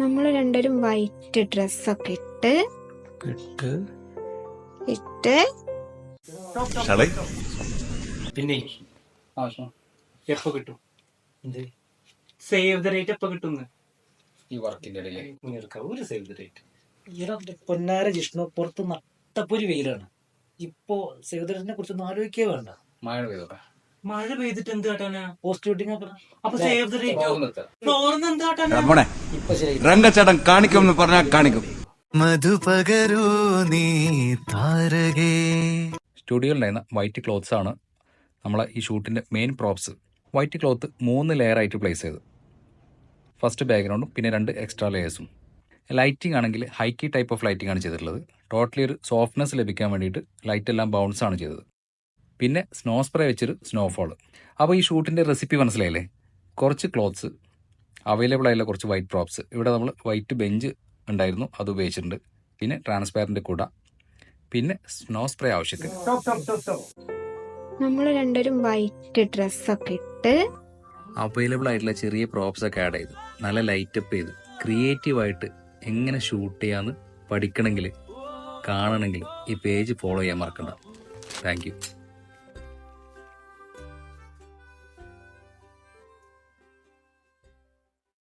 നമ്മൾ രണ്ടുപേരും വൈറ്റ് ഡ്രസ്സൊക്കെ ഇട്ട് പിന്നെ എപ്പോ കിട്ടും എന്ത് സേവ് ദ ഡേറ്റ് എപ്പോ കിട്ടും ഈ വർക്കിന്റെ ഇടയിൽ ഒരു സേവ് ദ ഡേറ്റ് പൊന്നാര ജിഷ്ണു പുറത്ത് നട്ടപ്പൊരി വെയിലാണ്. ഇപ്പോ സേവ് ദ ഡേറ്റിനെ കുറിച്ചൊന്നും ആലോചിക്കേ വേണ്ട. മഴ പെയ്തോട്ടെ. മഴ പെയ്തിട്ട് എന്ത് കാട്ടാനാ? പോസ്റ്റ് വെഡിങ് ഒക്കെ അപ്പൊ സേവ് ദ ഡേറ്റ് ഫ്ലോറിന്ന് എന്ത് കാട്ടാനാ? ഇപ്പൊ ശരി. രംഗച്ചേട്ടൻ കാണിക്കും എന്ന് പറഞ്ഞാൽ കാണിക്കും. മധുപകരൂ നീ താരകേ. സ്റ്റുഡിയോയിലുണ്ടായിരുന്ന വൈറ്റ് ക്ലോത്ത്സ് ആണ് നമ്മളെ ഈ ഷൂട്ടിൻ്റെ മെയിൻ പ്രോപ്സ്. വൈറ്റ് ക്ലോത്ത് 3 ലെയറായിട്ട് പ്ലേസ് ചെയ്ത്, ഫസ്റ്റ് ബാക്ക്ഗ്രൗണ്ടും പിന്നെ 2 എക്സ്ട്രാ ലെയേഴ്സും. ലൈറ്റിംഗ് ആണെങ്കിൽ ഹൈക്കി ടൈപ്പ് ഓഫ് ലൈറ്റിംഗ് ആണ് ചെയ്തിട്ടുള്ളത്. ടോട്ടലി ഒരു സോഫ്റ്റ്നെസ് ലഭിക്കാൻ വേണ്ടിയിട്ട് ലൈറ്റ് എല്ലാം ബൗൺസ് ആണ് ചെയ്തത്. പിന്നെ സ്നോ സ്പ്രേ വെച്ചൊരു സ്നോഫോൾ. അപ്പോൾ ഈ ഷൂട്ടിൻ്റെ റെസിപ്പി മനസ്സിലായില്ലേ? കുറച്ച് ക്ലോത്ത്സ്, അവൈലബിൾ ആയുള്ള കുറച്ച് വൈറ്റ് പ്രോപ്സ്. ഇവിടെ നമ്മൾ വൈറ്റ് ബെഞ്ച് ഉണ്ടായിരുന്നു, അത് ഉപയോഗിച്ചിട്ടുണ്ട്. പിന്നെ ട്രാൻസ്പാരൻ്റ് കുട, പിന്നെ സ്നോ സ്പ്രേ ആവശ്യത്തിന്. നമ്മൾ രണ്ടുപേരും വൈറ്റ് ഡ്രസ്സൊക്കെ ഇട്ട് അവൈലബിൾ ആയിട്ടുള്ള ചെറിയ പ്രോപ്സ് ഒക്കെ ആഡ് ചെയ്ത് നല്ല ലൈറ്റപ്പ് ചെയ്ത് ക്രിയേറ്റീവായിട്ട് എങ്ങനെ ഷൂട്ട് ചെയ്യാമെന്ന് പഠിക്കണമെങ്കിൽ കാണണമെങ്കിൽ ഈ പേജ് ഫോളോ ചെയ്യാൻ മറക്കണ്ട. Thank you.